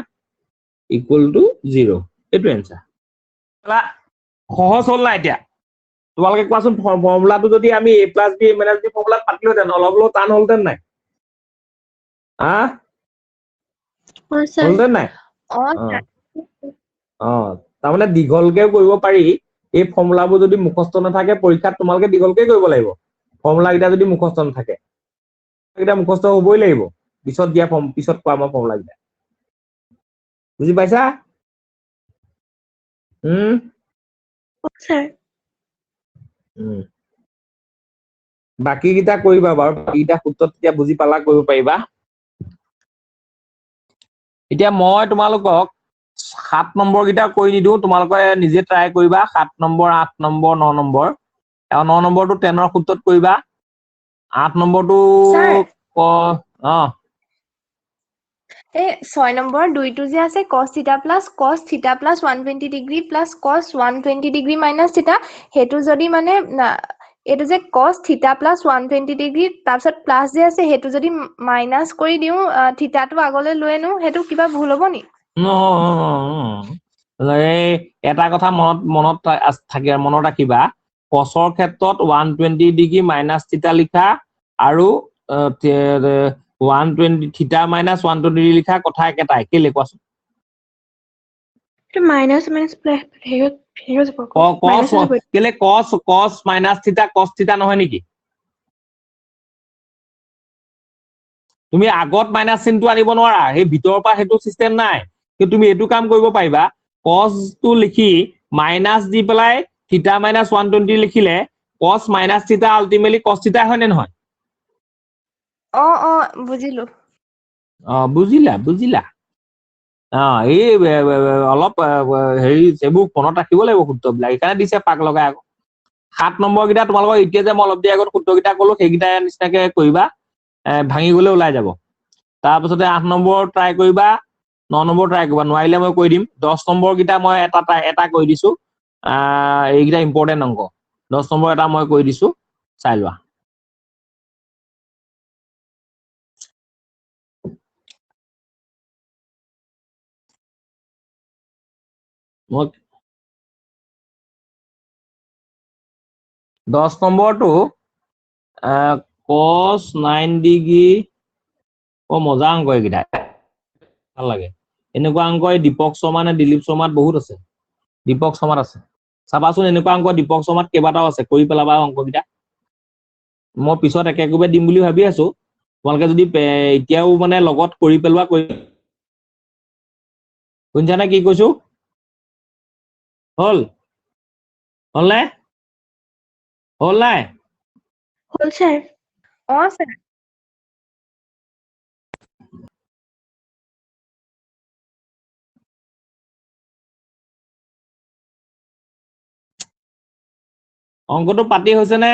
equal to 0 এইটো এনসাৰ সহজ হ'ল না এতিয়া তোমালোকে কোৱাচোন ফৰ্মুলাটো যদি আমি a plus b minus b ফৰ্মুলাত পাতিলোহেঁতেন অলপ টান হ'লহেঁতেন নাই স্যাৰ হ'লহেঁতেন নাই ছাৰ তাৰমানে দীঘলকে কৰিব পাৰি এই ফৰ্মুলাবোৰ যদি মুখস্থ নাথাকে পৰীক্ষাত তোমালোকে দীঘলকে কৰিব লাগিব ফৰ্মুলা কেইটা যদি মুখস্থ নাথাকে এটা মুখস্থ হ'বই লাগিব পিছত কোৱা মই ফৰ্মুলা কেইটা বুজি পাইছা স্যাৰ বাকী কেইটা কৰিবা বাৰু বাকীকেইটা সূত্ৰত তেতিয়া বুজি পালা কৰিব পাৰিবা এতিয়া মই তোমালোকক 7 নম্বৰ কেইটা কৰি নিদিওঁ তোমালোকে নিজে ট্ৰাই কৰিবা 7 নম্বৰ 8 নম্বৰ 9 নম্বৰ আৰু 9 নম্বৰটো 10ৰ সূত্ৰত কৰিবা 8 নম্বৰটো এই 6 নম্বৰ দুইটো যে আছে cos theta plus 120 degree plus cos 120 degree minus theta সেইটো যদি মানে এইটো যে cos theta plus 120 ডিগ্ৰী তাৰপিছত প্লাস যে আছে সেইটো যদি মাইনাস কৰি দিও থিটাটো আগলৈ লৈ আনো সেইটো কিবা ভুল হ'ব নি এটা কথা মনত ৰাখিবা cosৰ ক্ষেত্ৰত 120 ডিগ্ৰী minus theta লিখা আৰু 120 theta minus 120 ডিগ্ৰী লিখা কথা একেটাই কেলে কোৱাচোন এইটো মাইনাস প্লাস হেৰি যাব কেলে cos minus theta cos theta নহয় নেকি তুমি আগত মাইনাস চিনটো আনিব নোৱাৰা সেই ভিতৰৰ পৰা সেইটো সিস্টেম নাই কিন্তু তুমি এইটো কাম কৰিব পাৰিবা cos টো লিখি মাইনাস দি পেলাই theta minus 120 লিখিলে cos minus theta ultimately cos theta হয় নে নহয় বুজিলো বুজিলা এই অলপ হেৰি এইবোৰ মনত ৰাখিব লাগিব সূত্ৰবিলাক সেইকাৰণে দিছে পাক লগাই আকৌ 7 নম্বৰ কেইটা তোমালোকৰ এতিয়া যে মই অলপ দেৰি আগত সূত্ৰকেইটা ক'লো সেইকেইটা নিচিনাকে কৰিবা ভাঙি গলে ওলাই যাব তাৰপিছতে 8 নম্বৰ ট্ৰাই কৰিবা 9 নম্বৰ ট্ৰাই কৰিবা নোৱাৰিলে মই কৈ দিম 10 নম্বৰ কেইটা মই এটা কৈ দিছো এইকেইটা ইম্পৰ্টেণ্ট অংক 10 নম্বৰ এটা মই কৈ দিছো চাই লোৱা মই 10 নম্বৰটো cos 9 ডিগ্ৰী মজা অংক এইকেইটা ভাল লাগে এনেকুৱা অংক এই দীপক শৰ্মা নে দিলীপ শৰ্মাত বহুত আছে দীপক শৰ্মাত আছে চাবাচোন এনেকুৱা অংক দীপক শৰ্মাত কেইবাটাও আছে কৰি পেলাবা অংককেইটা মই পিছত এক একোবে দিম বুলি ভাবি আছো তোমালোকে যদি এতিয়াও মানে লগত কৰি পেলোৱা কৰি শুনিছানে কি কৈছো হল হলনে হল নাই হ'ল ছাৰ ছাৰ অংকটো পাতি হৈছে নে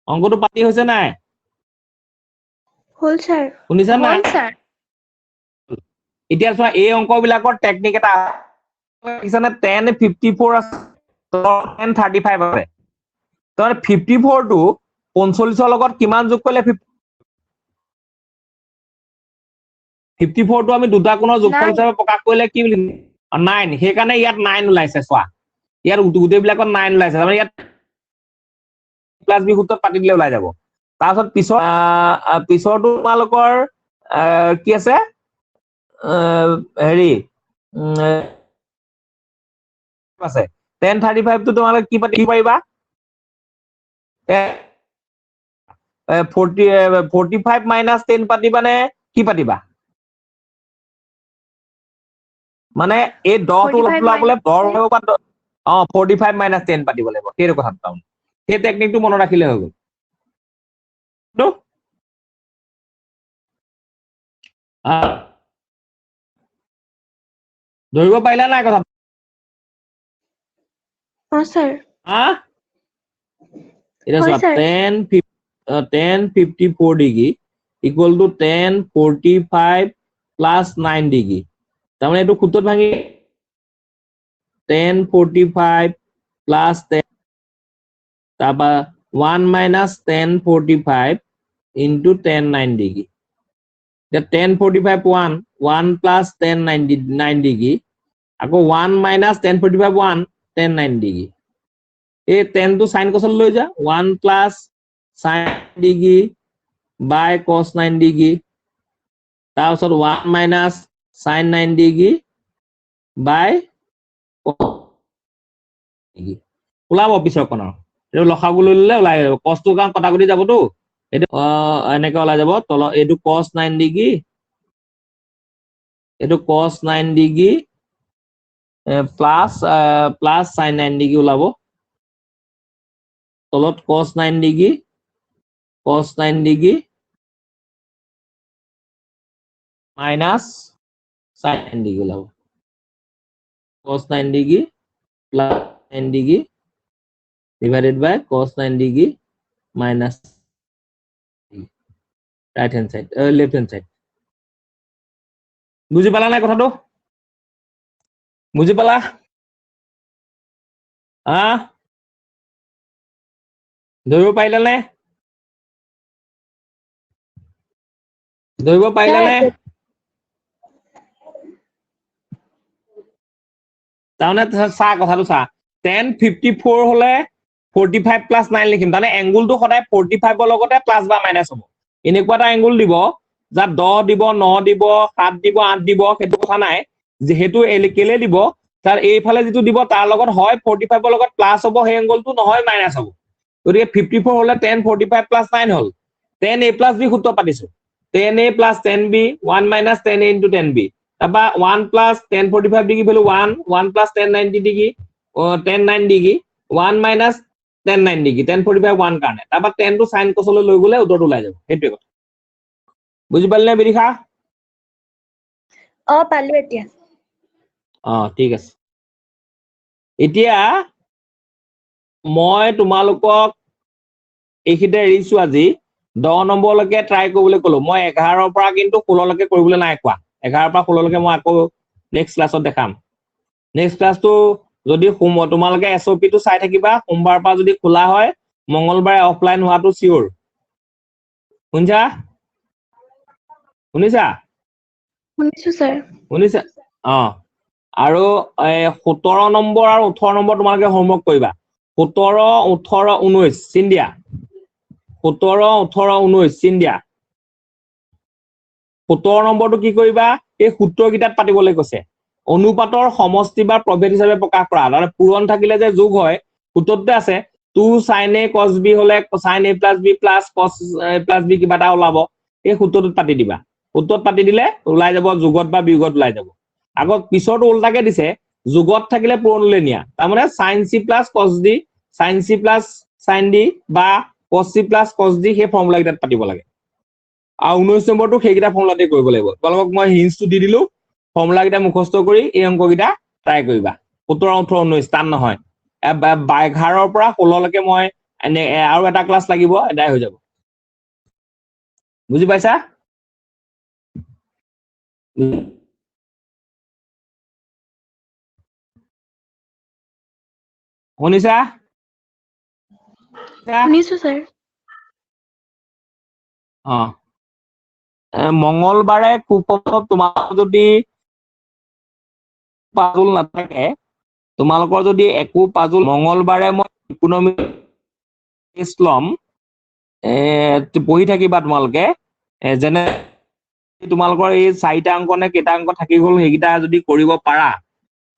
অংকটো পাতি হৈছে নাই হ'ল ছাৰ শুনিছা নাই হ'ল ছাৰ এতিয়া চোৱা এই অংক বিলাকৰ টেকনিক এটা দেখিছানে 1054 আছে 1035 আছে তাৰ 54 টো 45 লগত কিমান যোগ কৰিলে 54 টো আমি দুটা কোণৰ যোগফল হিচাপে প্ৰকাশ কৰিলে কি বুলি 9 সেইকাৰণে ইয়াত 9 ওলাইছে চোৱা ইয়াত গোটেইবিলাকত 9 ওলাইছে তাৰমানে ইয়াত প্লাস বি সূত্ৰত পাতি দিলে ওলাই যাব তাৰপিছত পিছৰটো তোমালোকৰ কি আছে হেৰি আছে 1035 টো তোমালোকে কি পাতিব পাৰিবা 45 মাইনাস 10 পাতিবা নে কি পাতিবা মানে এই 10 টো 45 ওলাবলে minus 10 হ'ব বা 45 মাইনাস 10 পাতিব লাগিব সেইটো কথা তাৰমানে সেই টেকনিকটো মনত ৰাখিলে হৈ গ'ল ধৰিব পাৰিলা নাই কথা ছাৰ এটা হয়, চোৱা sir. 1054 degree equal to 1045 plus 9 degree তাৰমানে এইটো সূত্ৰত ভাঙি 1045 প্লাস 10 তাৰপা 1 minus 1045 into 10 9 ডিগ্ৰী এতিয়া 1045 1 plus 10 9 ডিগ্ৰী আকৌ 1 minus 1045 1 10 9 ডিগ্ৰী এই 10 টো sin cos লৈ যা 1 plus sin degree by cos 9 degree তাৰপিছত 1 minus sin 9 degree by cos degree ওলাব পিছৰকনৰ এইটো লসাগু লৈ ললে ওলাই যাব cos টো কাৰণ কটাকটি যাবতো এইটো এনেকৈ ওলাই যাব তল এইটো cos 9 ডিগ্ৰী এইটো cos 9 degree plus sin 9 degree ওলাব তলত cos 9 degree minus sin 9 degree ওলাব cos 9 degree plus 9 degree divided by cos 9 degree minus right hand side left hand side বুজি পালা নাই কথাটো বুজি পালা ধৰিব পাৰিলা নে ধৰিব পাৰিলা নে তাৰমানে চা কথাটো চা 1054 হলে 45 plus 9 লিখিম তাৰমানে এংগুলটো সদায় 45 ৰ লগতে প্লাস বা মাইনাস হ'ব এনেকুৱা এটা এংগুল দিব যাত 10 দিব 9 দিব 7 দিব 8 দিব সেইটো কথা নাই যেহেতু কেলে দিব তাৰ এইফালে যেটো দিব তাৰ লগত হয় 45 ৰ লগত প্লাস হ'ব সেই এংগুলটো নহয় মাইনাস হ'ব গতিকে 54 হলে 1045 plus 9 হল 10a plus b সূত্ৰ পাতিছো 10a plus 10b 1 minus 10a into 10b তাৰপা 1 plus 1045 degree value 1 plus 1090 degree 10 9 degree 1 minus 10 9 degree 1045 1 কাৰণে তাৰপা 10 টো sin cos লৈ গলে উত্তৰটো ওলাই যাব সেইটোৱে কথা বুজি পালে বিৰিখা পালো এতিয়া ঠিক আছে এতিয়া মই তোমালোকক এইখিতে এৰিছো আজি 10 নম্বৰলৈকে ট্ৰাই কৰিবলৈ কলো মই 11 ৰ পৰা কিন্তু 16 লৈকে কৰিবলৈ নাই কোৱা 11 পৰা 16 লৈকে মই আকৌ নেক্সট ক্লাছত দেখাম নেক্সট ক্লাছটো যদি তোমালোকে এসঅপি টো চাই থাকিবা সোমবাৰৰ পৰা যদি খোলা হয় মঙ্গলবাৰে অফলাইন হোৱাটো সিওৰ শুনিছা শুনিছো ছাৰ শুনিছা আৰু 17 নম্বৰ আৰু 18 নম্বৰ তোমালোকে হোমৱৰ্ক কৰিবা 17 18 19 চিন দিয়া 17 18 19 চিন দিয়া 17 নম্বৰটো কি কৰিবা এই সূত্ৰকেইটাত পাতিবলৈ কৈছে অনুপাতৰ সমষ্টি বা প্ৰভেদ হিচাপে প্ৰকাশ কৰা মানে পূৰণ থাকিলে যে যোগ হয় সূত্ৰতে আছে 2 sin a cos b হলে sin a plus b plus cos a plus b কিবা এটা ওলাব এই সূত্ৰটোত পাতি দিবা সূত্ৰত পাতি দিলে ওলাই যাব যোগত বা বিয়োগত ওলাই যাব আগত পিছৰটো উল্টাকে দিছে যোগত থাকিলে পূৰণলৈ নিয়া তাৰমানে sin c plus cos d sin c plus sin d বা cos c plus cos d সেই ফৰ্মুলা কেইটাত পাতিব লাগে আৰু 19 নম্বৰটো সেইকেইটা ফৰ্মুলাতে কৰিব লাগিব তোমালোকক মই হিন্টটো দি দিলো ফৰ্মুলা কেইটা মুখস্থ কৰি এই অংককেইটা ট্ৰাই কৰিবা 17 18 19 টান নহয় 11 ৰ পৰা 16 লৈকে মই আৰু এটা ক্লাছ লাগিব এদাই হৈ যাব বুজি পাইছা শুনিছা শুনিছো ছাৰ মঙ্গলবাৰে কুপনত তোমালোকৰ যদি পাজল নাথাকে তোমালোকৰ যদি একো পাজল মঙ্গলবাৰে মই ইকোনমিক টেষ্ট লম পঢ়ি থাকিবা তোমালোকে যেনে তোমালোকৰ এই 4টা অংক নে কেইটা অংক থাকি গ'ল সেইকেইটা যদি কৰিব পাৰা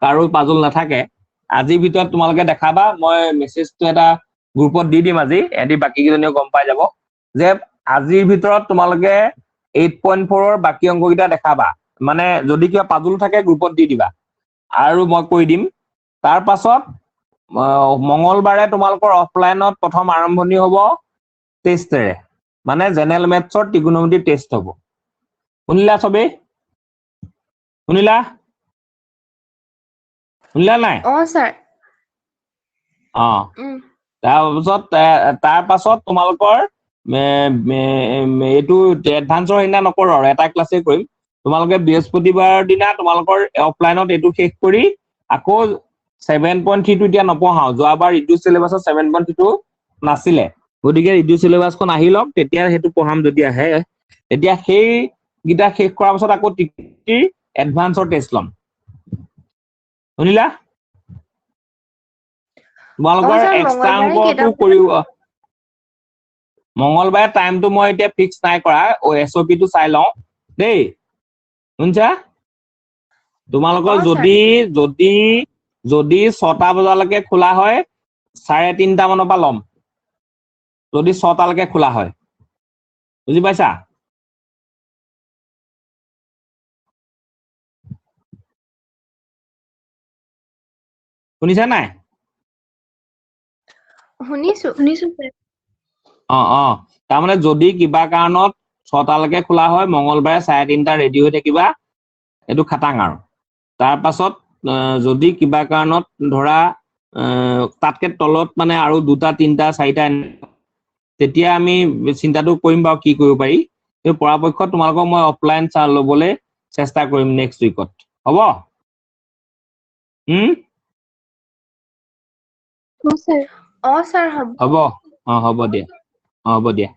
কাৰো পাজল নাথাকে আজিৰ ভিতৰত তোমালোকে দেখাবা মই মেছেজটো এটা গ্ৰুপত দি দিম আজি এদি বাকি কেইজনীও গম পাই যাব যে আজিৰ ভিতৰত তোমালোকে 8.4 ৰ বাকি অংককেইটা দেখাবা মানে যদি কিবা পাজল থাকে গ্ৰুপত দি দিবা আৰু মই কৈ দিম তাৰ পাছত মঙ্গলবাৰে তোমালোকৰ অফলাইনত প্ৰথম আৰম্ভণি হ'ব টেষ্টেৰে মানে জেনেৰেল মেথছৰ ত্ৰিকোণমিতি টেষ্ট হ'ব শুনিলা সবে শুনিলা নাই ছাৰ তাৰ পাছত তোমালোকৰ এইটো এডভান্সৰ সেইদিনা নকৰো আৰু এটা ক্লাছে কৰিম তোমালোকে বৃহস্পতিবাৰৰ দিনা তোমালোকৰ অফলাইনত এইটো শেষ কৰি আকৌ 7.3 টো এতিয়া নপঢ়াও যোৱাবাৰ ৰিডিউস সিলেবাছত 7.3 টো নাছিলে গতিকে ৰিডিউস সিলেবাসখন আহি লওক তেতিয়া সেইটো পঢ়াম যদি আহে তেতিয়া সেই গিটা শেষ কৰাৰ পাছত আকৌ এডভান্সৰ টেষ্ট লম শুনিলা তোমালোকৰ ছাৰ, এক্সট্ৰা মঙ্গলবাৰে অংকটো কেইটা কৰিব মঙ্গলবাৰে টাইমটো মই এতিয়া ফিক্স নাই কৰা এসঅপি টো চাই লওঁ দেই শুনছা তোমালোকৰ ছাৰ। যদি 6টা বজালৈকে খোলা হয় 3:30 মানৰ পৰা ল'ম যদি 6টা লৈকে খোলা হয় বুজি পাইছা শুনিছা নাই শুনিছো ছাৰ তাৰমানে যদি কিবা কাৰণত 6টা লৈকে খোলা হয় মঙ্গলবাৰে 3:30 ৰেডি হৈ থাকিবা এইটো খাটাং আৰু তাৰ পাছত যদি কিবা কাৰণত ধৰা তাতকে তলত মানে আৰু 2টা 3টা 4টা তেতিয়া আমি চিন্তাটো কৰিম বাৰু কি কৰিব পাৰি এই পৰাপক্ষত তোমালোকক মই অফলাইন চাল ল'বলৈ চেষ্টা কৰিম নেক্সট উইকত হ'ব ছাৰ ছাৰ হ'ব হ'ব হ'ব দিয়া